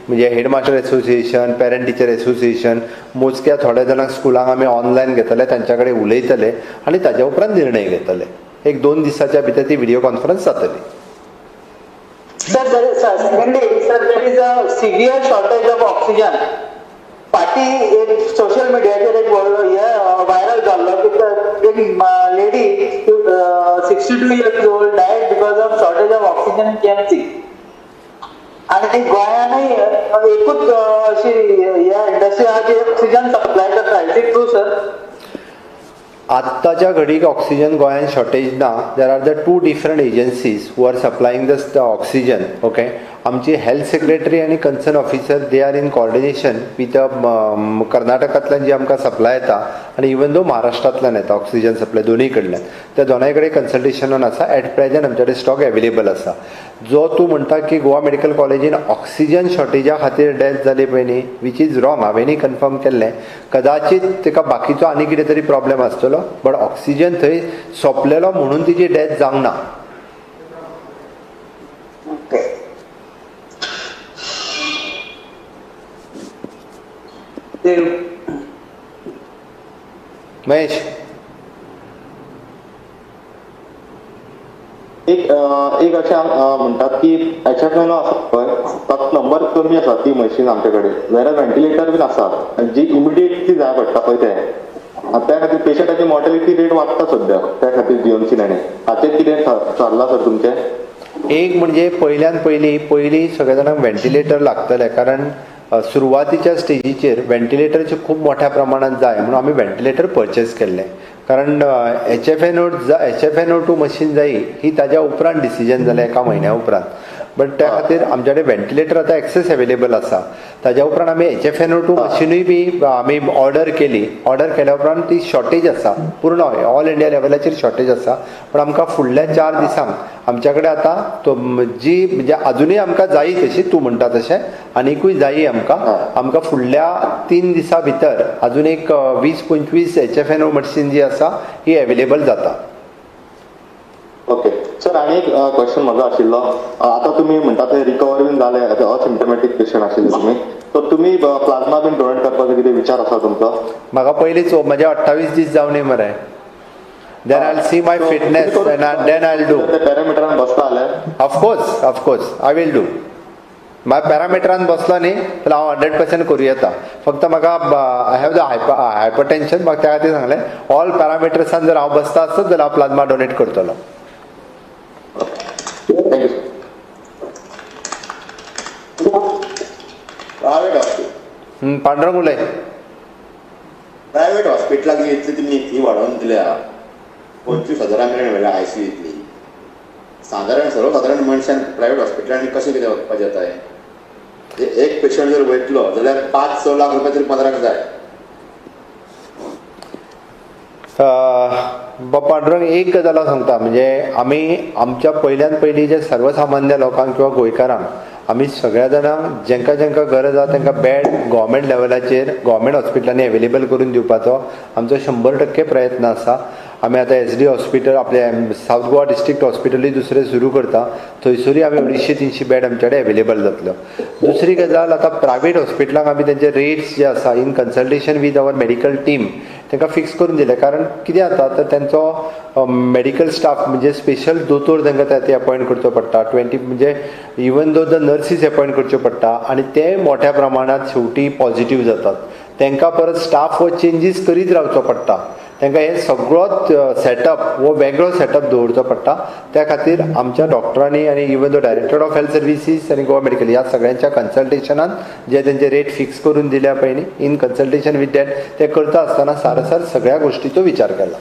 म्हणजे headmaster association, parent teacher association, मोजक्या थोड्या जाणांक स्कुलांक आमी ऑनलायन घेतले, तांच्या कडेन उलयतले आनी ताज्या उपरांत निर्णय घेतले. 1-2 दिसाच्या भितर ती व्हिडिओ कॉन्फरन्स जातली. Sir, secondly, sir, there is a severe shortage of oxygen. Party एक सोशल मीडियाचेर एक व्हायरल जाल्लो की एक lady 62 years old died because of shortage of oxygen in KMC. आणि गोंयानूय एकूच अशी ह्या इंडस्ट्री आहा जी ऑक्सिजन सप्लाय करता. Is it true sir? आत्ताच्या घडीक ऑक्सिजन गोंयांत शॉर्टेज ना. There are the 2 different agencies who are supplying the oxygen. Okay, आमची हेल्थ सेक्रेटरी आनी concern officer they are in coordination with कर्नाटकांतल्यान जी आमकां सप्लाय येता आनी इवन दो महाराष्ट्रांतल्यान येता ऑक्सिजन सप्लाय, दोनूय कडल्यान. त्या दोनाय कडेन कन्सल्टेशनान आसा. एट प्रेझेंट आमचे कडेन स्टॉक अवेलेबल आसा. जो तूं म्हणटा की गोवा मेडिकल कॉलेजीन ऑक्सिजन शॉर्टेजा खातीर डेथ जाली पळय न्ही, वीच इज रॉंग. हांवेंय कन्फर्म केल्लें. कदाचित ताका बाकीचो आनी कितें तरी प्रॉब्लेम आसतलो, बट ऑक्सिजन थंय सोंपलेलो म्हणून तिची डेथ जावंक ना. महेश, एक अशें म्हणटात की HFNO आसा पळय, ताचो नंबर कमी आसा ती मशीन आमचे कडेन. वेर व्हेंटिलेटर बीन आसा जी इमिडिएटली जाय पडटा पळय ते. त्या खातीर पेशंटाची मॉर्टेलिटी रेट वाडटा सध्या. त्या खातीर जीएमसीन आनी हाचेर कितें थारलां सर तुमचें? एक म्हणजे पयल्यान पयलीं सगळ्या जाणांक व्हेंटिलेटर लागतले, कारण सुरवातीच्या स्टेजीचेर व्हेंटिलेटरचे खूब मोठ्या प्रमाणात जाय म्हणून आमी व्हेंटिलेटर परचेस केल्ले. कारण HFNO2 मशीन जायी ही ताज्या उपरांत डिसिजन जालें, 1 म्हयन्या उपरांत. बट त्या खातीर आमचे कडेन व्हेंटिलेटर आतां एक्सेस अवेलेबल आसा. ताज्या उपरांत आमी HFNO2 मशिनूय बी आमी ऑर्डर केली. ऑर्डर केल्या उपरांत ती शॉर्टेज आसा, पूर्ण ऑल इंडिया लेवलाचेर शॉर्टेज आसा. पण आमकां फुडल्या 4 दिसांक आमच्या कडेन आतां जी म्हणजे अजुनूय आमकां जायी तशी, तूं म्हणटा तशें आनीकूय जायी आमकां फुडल्या 3 दिसां भितर अजून एक 20-25 HFNO मशीन जी आसा ही अवेलेबल जाता. ओके सर, आनी एक क्वेश्चन म्हजो आशिल्लो. आतां तुमी म्हणटा ते रिकवर बीन जाले, असिम्पटोमॅटीक पेशंट आशिल्ले तुमी, सो तुमी प्लाझ्मा बीन डोनेट करपाचो कितें विचार आसा तुमचो? म्हाका पयलींच म्हजे 28 दीस जावन दी मरे. Then I'll see my fitness and then I'll do. पॅरामिटरान बसता जाल्यार? Of course, I will do. म्हाका पॅरामिटरान बसलो न्ही जाल्यार हांव 100% करूं येता. फक्त म्हाका आय हॅव द हायपरटेन्शन, म्हाका त्या खातीर सांगलें ऑल पॅरामिटर्सान जर हांव बसता आसत जाल्यार हांव प्लाझ्मा डोनेट करतलो. पांडुरंग उलय. प्रायव्हेट हॉस्पिटलाक इतली तुमी फी वाडोवन दिल्या, 25,000 मेरेन व्हडल्या ICUतली. सर्वसाधारण मनशान प्रायव्हेट हॉस्पिटलांनी कशें कितें वचपाचें जाता? एक पेशंट जर वयतलो जाल्यार 5-6 लाख रुपया तरी पदराक जाय. पांडुरंग, एक गजाल सांगता, म्हणजे आमी आमच्या पयल्यान पयलीं जे सर्वसामान्य लोकांक किंवा गोंयकारांक आमी सगळ्या जाणांक जेंका गरज आसा तांकां बेड गव्हर्मेंट लेवलाचेर गव्हर्मेंट हॉस्पिटलांनी अवेलेबल करून दिवपाचो आमचो 100% प्रयत्न आसा. आमी आतां SD हॉस्पिटल, आपले सावथ गोवा डिस्ट्रिक्ट हॉस्पिटलूय दुसरें सुरू करता. थंयसरूय आमी 250-300 बेड आमचे कडेन अवेलेबल जातलो. दुसरी गजाल, आतां प्रायव्हेट हॉस्पिटलांक आमी तेंचे रेट्स जे आसा in consultation with our medical team तांकां फिक्स करून दिले. कारण कितें जाता तर तेंचो मेडिकल स्टाफ म्हणजे स्पेशल दोतोर तांकां ते अपॉयंट करचो पडटा. 20 म्हणजे even though the nurses appoint करच्यो पडटा आनी ते मोठ्या प्रमाणात शेवटी पॉझिटिव्ह जातात. तांकां परत स्टाफ हो चेंजीस करीत रावचो पडटा. तांकां हे सगळोच सेटअप हो वेगळो सेटअप दवरचो पडटा. त्या खातीर आमच्या डॉक्टरांनी आनी even though director of health services आनी गोवा मेडिकल ह्या सगळ्यांच्या कन्सल्टेशनान जे तेंचे रेट फिक्स करून दिल्या पळय न्ही, इन कन्सल्टेशन विथ दॅट ते करता आसतना सारसर सगळ्या गोश्टीचो विचार केला.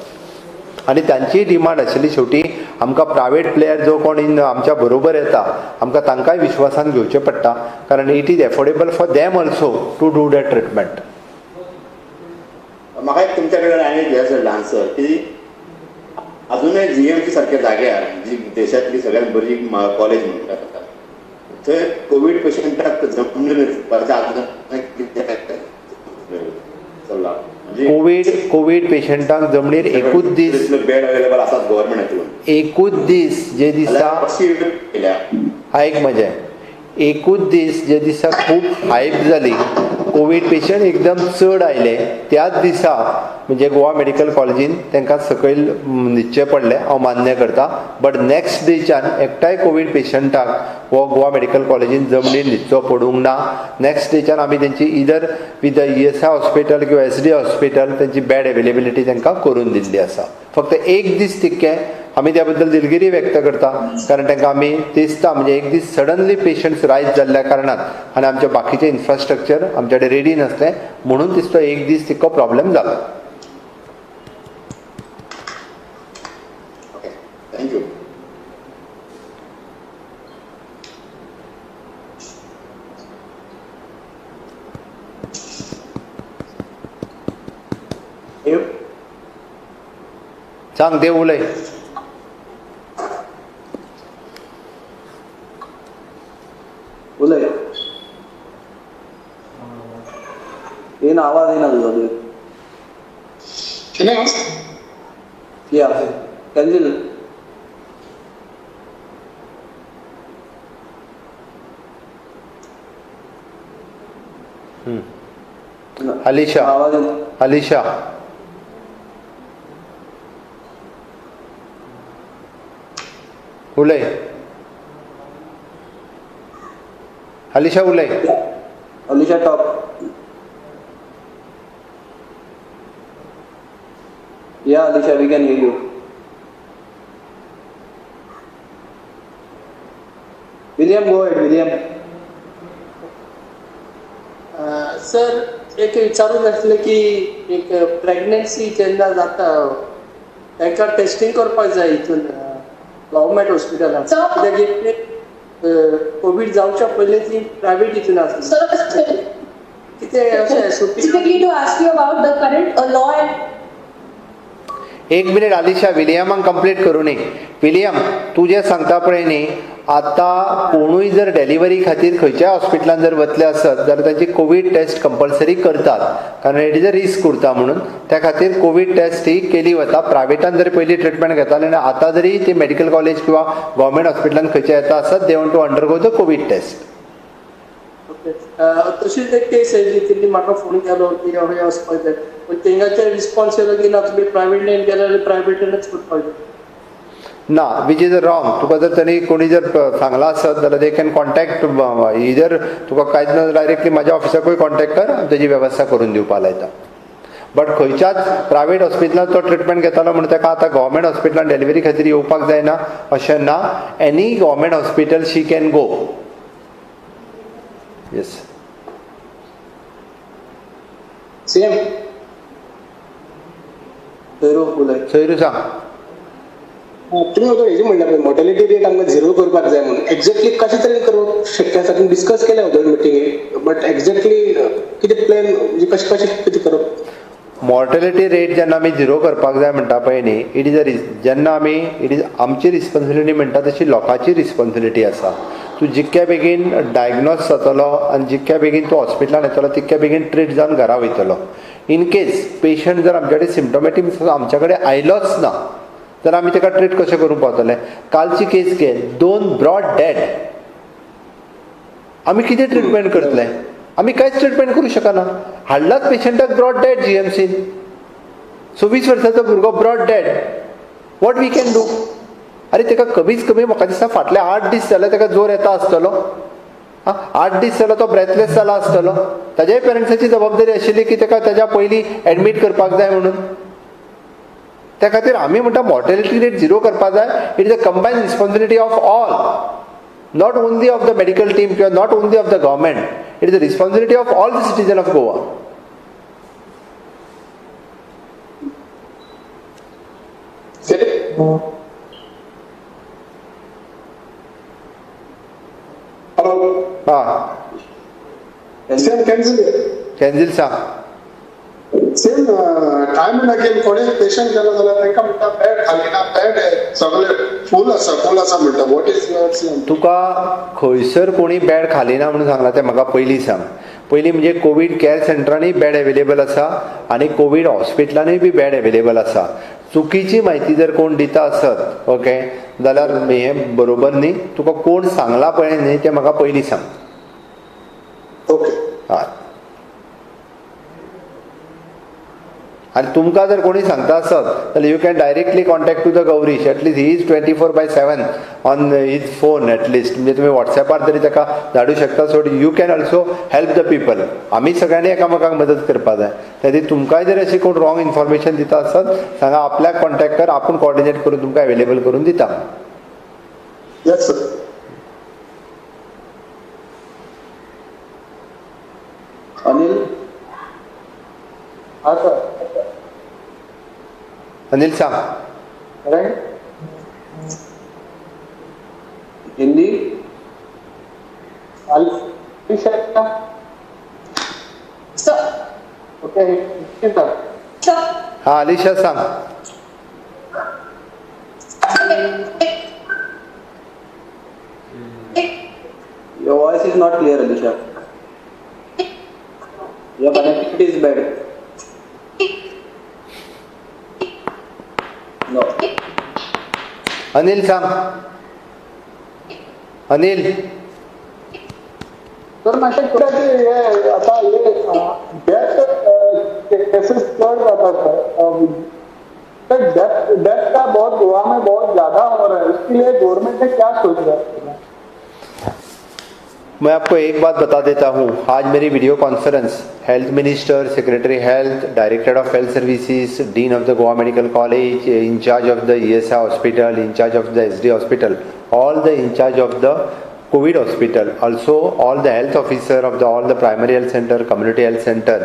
आनी तांची डिमांड आशिल्ली शेवटी आमकां प्रायव्हेट प्लेयर जो कोण आमच्या बरोबर येता आमकां तांकांय विश्वासान घेवचें पडटा, कारण it is affordable for them also to do that treatment. म्हाका एक तुमच्या कडेन आनी एक आसलें आन्सर की अजूनय GMC सारख्या जाग्यार जी देशांतली सगळ्यांत बरी कॉलेज म्हणटा थंय कोवीड पेशंटाक जमनीर कोवीड पेशंटांक जमनीर एकूच दीस बेड अवेलेबल आसात गव्हर्मेंट हातून. एकूच दीस जे दिसा आयक म्हजें एकूच दीस जे दिसा खूब हायप जाली, कोवीड पेशंट एकदम चड आयले, त्याच दिसा म्हणजे गोवा मेडिकल कॉलेजीन तांकां सकयल न्हिदचें पडलें, हांव मान्य करता. बट नेक्स्ट डेच्यान एकटाय कोवीड पेशंटाक हो गोवा मेडिकल कॉलेजीन जमनीर न्हिदचो पडूंक ना. नेक्स्ट डेच्यान आमी तेंची इदर विथ ESI हॉस्पिटल किंवा SD हॉस्पिटल तेंची बेड अवेलेबिलिटी तांकां करून दिल्ली आसा. फक्त एक दीस तितकें आमी त्या बद्दल दिलगिरी व्यक्त करता, कारण तांकां आमी दिसता म्हणजे एक दीस सडनली पेशंट्स रायज जाल्ल्या कारणान आनी आमचे बाकीचे इन्फ्रास्ट्रक्चर आमचे कडेन रेडी नासलें म्हणून दिसता एक दीस तितको प्रॉब्लेम जालो. थँक्यू. सांग देव उलय. उलय. येईन आवाज येईना तुझा. या कॅन्सल. अलिशा, आवाज अलिशा उलय. अलिशा उलय. अलिशा टॉप. या Alisha, we can hear you. William go ahead. William. Sir एक विचारूंक आसलें की एक प्रेग्नन्सी जेन्ना जाता तांकां टेस्टिंग करपाक जाय हितून गव्हर्मेंट हॉस्पिटलान, कित्याक कोवीड जावच्या पयलीं ती प्रायवेट हितून आसली. कितें अशें Specifically to ask you about the current law and एक मिनिट अलिशा, विलियमाक कंप्लीट करूं न्ही. विलियम, तूं जें सांगता पळय न्ही, आतां कोणूय जर डेलिव्हरी खातीर खंयच्याय हॉस्पिटलान जर वतले आसत जाल्यार तांची कोवीड टेस्ट कंपल्सरी करतात, कारण इट इज अ रिस्क उरता म्हणून. त्या खातीर कोवीड टेस्ट ही केली वता. प्रायवेटान जरी पयलीं ट्रिटमेंट घेताले आनी आतां जरी ती मेडिकल कॉलेज किंवा गव्हर्मेंट हॉस्पिटलान खंयचे येता आसत, they want to undergo the covid test. तशीच एक केस आयली, तेणी म्हाका फोन केलो की अशें वचपाक जाय, पूण तेंगाचे रिस्पॉन्स येयलो की ना तुमी प्रायवेटान गेले जाल्यार प्रायवेटानच करपाक जाय. ना, विच इज रॉंग. तुका जर तरी कोणी जर सांगला आसत जाल्यार दे कॅन कॉन्टॅक्ट इदर तुका कांयच ना डायरेक्टली म्हाज्या ऑफिसाकूय कॉन्टॅक्ट कर, तेजी वेवस्था करून दिवपा लायता. बट खंयच्याच प्रायवेट हॉस्पिटलान तो ट्रिटमेंट घेतालो म्हणून ताका आतां गव्हर्मेंट हॉस्पिटलान डेलिव्हरी खातीर येवपाक जायना अशें ना. Any government hospital she can go. Yes. Same. उलय. सैरू सांग. तुम्ही होतो हेजी म्हणल्या पळय मॉर्टेलिटी रेट आमकां झिरो करपाक जाय म्हणून एक्झॅक्टली कशें तरेन करप शक्य आसा. तुम्ही डिस्कस केलें होतं मिटिंगेक, बट एक्झॅक्टली कितें प्लॅन म्हणजे कशें कितें करप. मॉर्टेलिटी रेट जेन्ना आमी झिरो करपाक जाय म्हणटा पळय न्ही, इट इज जेन्ना आमी इट इज आमची रिस्पॉन्सिबिलिटी म्हणटा तशी लोकांची रिस्पॉन्सिबिलिटी आसा. तूं जितक्या बेगीन डायग्नोस जातलो आनी जितक्या बेगीन तूं हॉस्पिटलान येतलो तितक्या बेगीन ट्रीट जावन घरा वयतलो. इन केस पेशंट जर आमचे कडेन सिम्टोमॅटीक आमच्या कडेन आयलोच ना जाल्यार आमी ताका ट्रीट कशें करूंक पावतले. कालची केस घे, 2 ब्रॉड डेड. आमी कितें ट्रिटमेंट करतले? आमी कांयच ट्रिटमेंट करूं शकना. हाडलाच पेशंटाक ब्रॉड डेड GMCन. 26 वर्साचो भुरगो brought dead. What we can do? अरे ताका कमीच कमी म्हाका दिसता फाटले 8 दीस जाले ताका जोर येता आसतलो. 8 दीस जालो तो ब्रेथलेस जाला आसतलो. ताज्याय पेरंट्साची जबाबदारी आशिल्ली की ताका ताज्या पयलीं एडमीट करपाक जाय म्हणून. त्या खातीर आमी म्हणटा मॉर्टेलिटी रेट झिरो करपाक जाय. It is a combined responsibility of all, not only of the medical team किंवा not only of the government. It is a responsibility of all the citizen of Goa. कॅन्झील सांग. सेम टायम अगेन कोणी patient गेलो जाल्यार तांकां म्हणटा bed खाली ना, बेड सगळे फूल आसा म्हणटा. What is your. तुका खंयसर कोणी बेड खाली ना म्हणून सांगला तें म्हाका पयलीं सांग. पयलीं म्हणजे कोवीड केअर सेंटरांनी बेड अवेलेबल आसा आनी कोवीड हॉस्पिटलांनी बी बेड अवेलेबल आसा. चुकीची माहिती जर कोण दिता आसत ओके जाल्यार हें बरोबर न्ही. तुका कोण सांगला पळय न्ही तें म्हाका पयलीं सांग. ओके. हय. आनी तुमकां जर कोणी सांगता आसत जाल्यार you can directly contact to the Gauresh. At least he is 24/7 on his phone at least. म्हणजे तुमी वॉट्सॅपार तरी ताका धाडूं शकता. So you can also help the people. आमी सगळ्यांनी एकामेकांक मदत करपाक जाय. त्याती तुमकांय जर अशी कोण रॉंग इन्फॉर्मेशन दिता आसत सांगा, आपल्याक कॉन्टॅक्ट कर, आपूण कॉर्डिनेट करून तुमकां अवेलेबल करून दिता. Yes sir. अनिल. हा सर. अनिल सांग. Hindi. Sir. Okay sir. Sir. हा अलिशा सांग. Your voice is not clear, Alisha. Your connectivity is bad. No. Anil सांग. अनिल. सर माझ्या कुठे आता केसेस बढ़ रहा था सर. डेथ का बहुत गोवा में बहुत ज्यादा हो रहा है. इसके लिए गवर्नमेंट ने क्या सोच रहा है? मैं आपको एक बात बता देता हूँ. आज मेरी video conference health minister, secretary health, director of health services, dean of the Goa medical college, incharge of the ESI hospital, incharge of the SD hospital, all the incharge of the COVID hospital, also all the health officer of all the primary health center, community health center,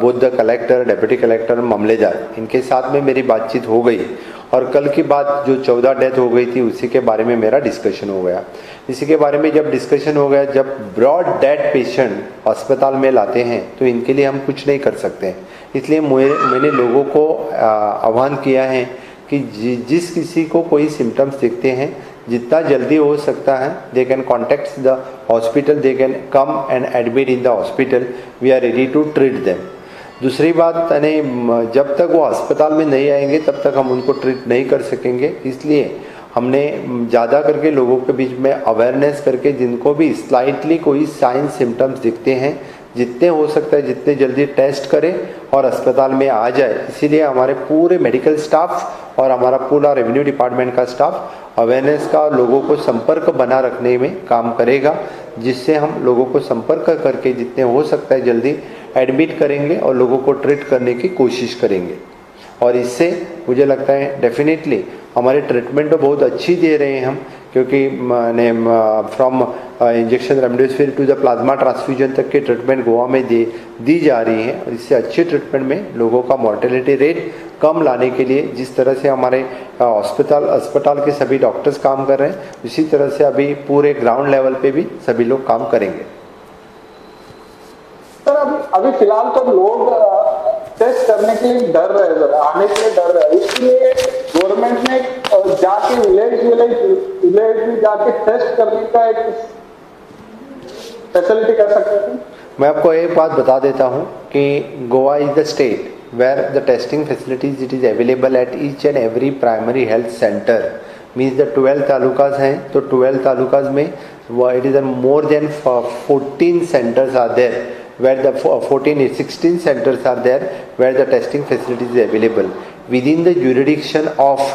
both the collector, deputy collector, मामलेदार, इनके साथ में मेरी बातचीत हो गई. और कल की बात जो 14 डेथ हो गई थी उसी के बारे में मेरा डिस्कशन हो गया. इसी के बारे में जब डिस्कशन हो गया, जब ब्रॉड डेड पेशेंट अस्पताल में लाते हैं तो इनके लिए हम कुछ नहीं कर सकते. इसलिए मैंने लोगों को आह्वान किया है कि जिस किसी को कोई सिम्टम्स दिखते हैं जितना जल्दी हो सकता है they can contact the hospital, they can come and admit in the hospital. We are ready to treat them. दूसरी बात यानी जब तक वो अस्पताल में नहीं आएंगे तब तक हम उनको ट्रीट नहीं कर सकेंगे. इसलिए हमने ज़्यादा करके लोगों के बीच में अवेयरनेस करके जिनको भी स्लाइटली कोई साइन सिम्टम्स दिखते हैं जितने हो सकता है जितने जल्दी टेस्ट करें और अस्पताल में आ जाए. इसीलिए हमारे पूरे मेडिकल स्टाफ और हमारा पूरा रेवेन्यू डिपार्टमेंट का स्टाफ अवेयरनेस का लोगों को संपर्क बना रखने में काम करेगा, जिससे हम लोगों को संपर्क करके जितने हो सकता है जल्दी एडमिट करेंगे और लोगों को ट्रीट करने की कोशिश करेंगे. और इससे मुझे लगता है डेफिनेटली हमारी ट्रीटमेंट तो बहुत अच्छी दे रहे हैं हम, क्योंकि from injection remdesivir to the plasma transfusion तक की ट्रीटमेंट गोवा में दी जा रही है. और इससे अच्छी ट्रीटमेंट में लोगों का मॉर्टेलिटी रेट कम लाने के लिए जिस तरह से हमारे अस्पताल के सभी डॉक्टर्स काम कर रहे हैं, उसी तरह से अभी पूरे ग्राउंड लेवल पे भी सभी लोग काम करेंगे. सर अभी फिलहाल तो लोग टेस्ट करने के लिए डर रहे हैं, आने के लिए डर रहे हैं. इसलिए गवर्नमेंट ने जाके विलेज में जाके टेस्ट करने का एक फैसिलिटी कर सकते हैं. मैं आपको एक बात बता देता हूँ कि Goa is the state where the testing facilities it is available at each and every primary health center. means the 12 तालुकास हैं तो 12 तालुकास में it is more than 14 centers are there where the 16 centers are there where the testing facilities is available within the jurisdiction of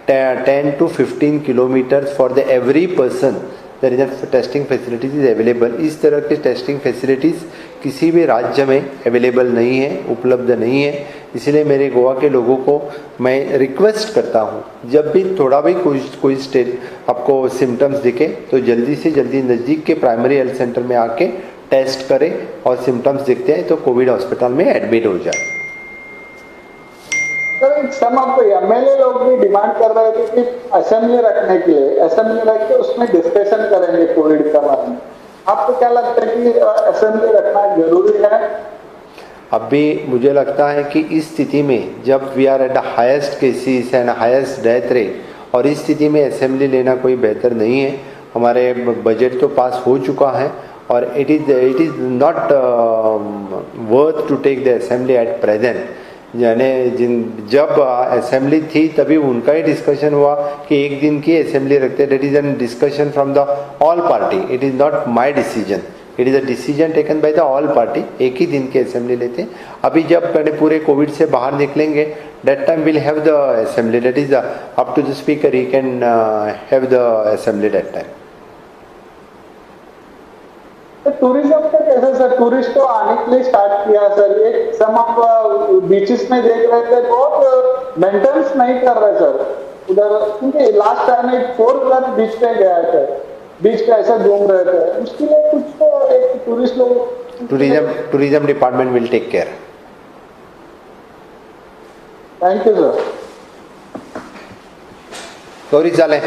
10 to 15 kilometers for the every person. there is a testing facilities is available. इस तरह के testing facilities किसी भी राज्य में available नहीं है, उपलब्ध नहीं है. इसलिए मेरे गोवा के लोगों को मैं रिक्वेस्ट करता हूँ, जब भी थोड़ा भी कोई स्टेट आपको सिम्टम्स दिखे तो जल्दी से जल्दी नज़दीक के प्राइमरी हेल्थ सेंटर में आके टेस्ट करें और सिम्टम्स दिखते हैं तो कोविड हॉस्पिटल में एडमिट हो जाए. सम ऑफ MLA लोग भी डिमांड कर रहे थे कि असेंबली रखने के लिए, असेंबली रख के उसमें डिस्कशन करेंगे कोविड के बारे में. आपको क्या लगता है कि असेंबली रखना जरूरी है? अभी मुझे लगता है कि इस स्थिति में जब we are at the highest cases and highest death rate और इस स्थिति में असेंबली लेना कोई बेहतर नहीं है. हमारे बजट तो पास हो चुका है और it is not worth to take the assembly at present. जब असेंबली थी तभी उनका ही डिस्कशन हुआ कि एक दिन की असेंबली रखते. That is an discussion from the all party. It is not my decision. It is a decision taken by the all party. एक ही दिन की असेंबली लेते. अभी जब पूरे कोविड से बाहर निकलेंगे, that time will have the assembly. That is up to the speaker. He can have the assembly that time. Tourism का कैसे सर? टूरिस्ट को आने के लिए स्टार्ट किया सर. एक सम आप बीचेस में देख रहे थे, बहुत मेंटेनेंस नहीं कर रहे सर उधर. क्योंकि लास्ट टाइम एक 4 व्हीलर बीच पे गया था, बीच पे ऐसा घूम रहे थे. उसके लिए कुछ तो एक टूरिस्ट लोग. Tourism department will take care. Thank you sir. Gauri चालें.